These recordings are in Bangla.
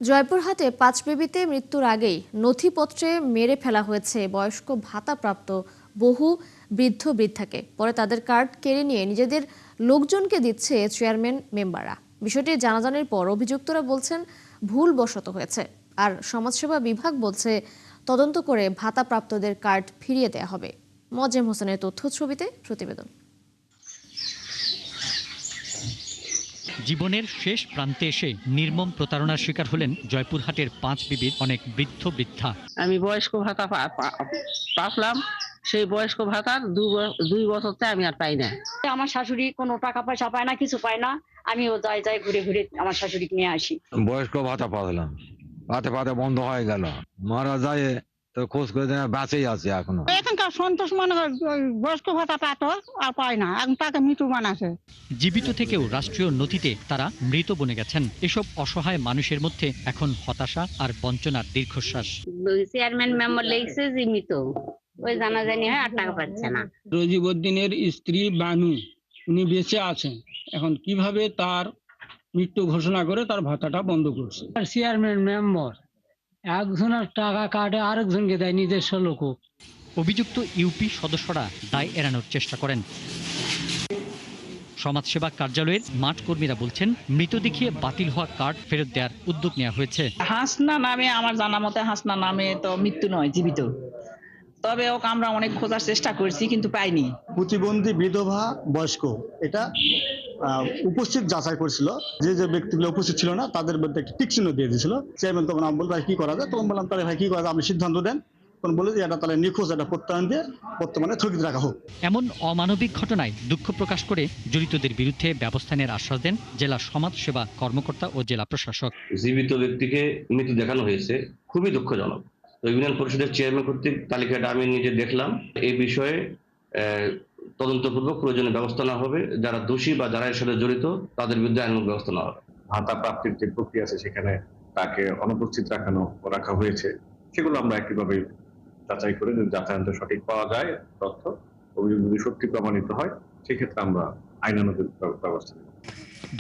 জয়পুরহাটে পাঁচবিবিতে মৃত্যুর আগেই নথিপত্রে মেরে ফেলা হয়েছে বয়স্ক ভাতাপ্রাপ্ত বহু বৃদ্ধ বৃদ্ধাকে। পরে তাদের কার্ড কেড়ে নিয়ে নিজেদের লোকজনকে দিচ্ছে চেয়ারম্যান মেম্বাররা। বিষয়টি জানাজানির পর অভিযুক্তরা বলছেন ভুলবশত হয়েছে, আর সমাজসেবা বিভাগ বলছে তদন্ত করে ভাতাপ্রাপ্তদের কার্ড ফিরিয়ে দেওয়া হবে। মজেম হোসেনের তথ্য ছবিতে প্রতিবেদন। জীবনের শেষ প্রান্তে এসে নির্মম প্রতারণার শিকার হলেন জয়পুরহাটের পাঁচবিবির অনেক বৃদ্ধ বৃদ্ধা। আমি বয়স্ক ভাতা পাসলাম, সেই বয়স্ক ভাতার 2 বছরতে আমি আর পাই না। আমার শাশুড়ি কোনো টাকা পয়সা পায় না, কিছু পায় না। আমিও যাই ঘুরে ঘুরে আমার শাশুড়িকে নিয়ে আসি। বয়স্ক ভাতা পাঠালাম, পাতে বন্ধ হয়ে গেল, মারা যায় তো খোঁজ করে বেঁচেই আছে এখনো। এখানকার সন্তোষ মনে হয় বয়স্ক ভাতা পাতো আর পায় না, এখন তাকে মৃত্যু বানাচ্ছে। জীবিত থেকেও রাষ্ট্রীয় নথিতে তারা মৃত বনে গেছেন। এসব অসহায় মানুষের মধ্যে এখন হতাশা আর বঞ্চনার দীর্ঘশ্বাস। চেয়ারম্যান মেম্বার লেগেছে জীবিত, ওই জানাজানি হয় আর টাকা পাচ্ছে না। রজিবউদ্দিনের স্ত্রী বানু, উনি বেঁচে আছেন, এখন কিভাবে তার মৃত্যু ঘোষণা করে তার ভাতাটা বন্ধ করছে। চেয়ারম্যান মেম্বার একজনের টাকা কাটে আরেকজনকে দেয় নিজস্ব লোক। অভিযুক্ত ইউপি সদস্যরা দায় এড়ানোর চেষ্টা করেন। সমাজসেবা কার্যালয়ের মাঠ কর্মীরা বলছেন মৃত দেখিয়ে বাতিল হওয়া কার্ড ফেরত দেওয়ার উদ্যোগ নেওয়া হয়েছে। হাসনা নামে, আমার জানা মতে হাসনা নামে তো মৃত্যু নয়, জীবিত। তবে ওকে আমরা অনেক খোঁজার চেষ্টা করছি কিন্তু পাইনি। প্রতিবন্ধী বিধবা বয়স্ক এটা উপস্থিত যাচাই করেছিল, যে ব্যক্তিগুলো উপস্থিত ছিল না তাদের মধ্যে একটি টিক চিহ্ন দিয়ে দিয়েছিল। চেয়ারম্যান তখন আমি বললাম কি করা যায়, তখন বললাম তাহলে ভাই কি করা যায় আপনি সিদ্ধান্ত দেন। তখন বলে যে এটা তাহলে নিখোঁজ, এটা প্রত্যয়ন দিয়ে বর্তমানে স্থগিত রাখা হোক। এমন অমানবিক ঘটনায় দুঃখ প্রকাশ করে জড়িতদের বিরুদ্ধে ব্যবস্থা নেওয়ার আশ্বাস দেন জেলা সমাজ সেবা কর্মকর্তা ও জেলা প্রশাসক। জীবিত ব্যক্তিকে মৃত্যু দেখানো হয়েছে, খুবই দুঃখজনক। ইউনিয়ন পরিষদের চেয়ারম্যান কর্তৃক তালিকাটা আমি নিজে দেখলাম। এই বিষয়ে তদন্তপূর্বক প্রয়োজনীয় ব্যবস্থা নেওয়া হবে। যারা দোষী বা যারা এর সাথে জড়িত তাদের বিরুদ্ধে আইনানুগ ব্যবস্থা নেওয়া হবে। ভাতা প্রাপ্তির যে প্রক্রিয়া আছে সেখানে তাকে অনুপস্থিত রাখা হয়েছে, সেগুলো আমরা একইভাবে যাচাই করে যদি যাচাইন্ত সঠিক পাওয়া যায় তথ্য, অভিযোগ যদি সত্যি প্রমাণিত হয় সেক্ষেত্রে আমরা আইনানুগ ব্যবস্থা নেব।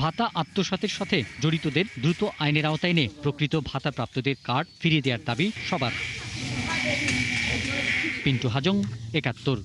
ভাতা আত্মসাতের সাথে জড়িতদের দ্রুত আইনের আওতায় এনে প্রকৃত ভাতা প্রাপ্তদের কার্ড ফিরিয়ে দেওয়ার দাবি সবার। পিন্টু হাজং, ৭১।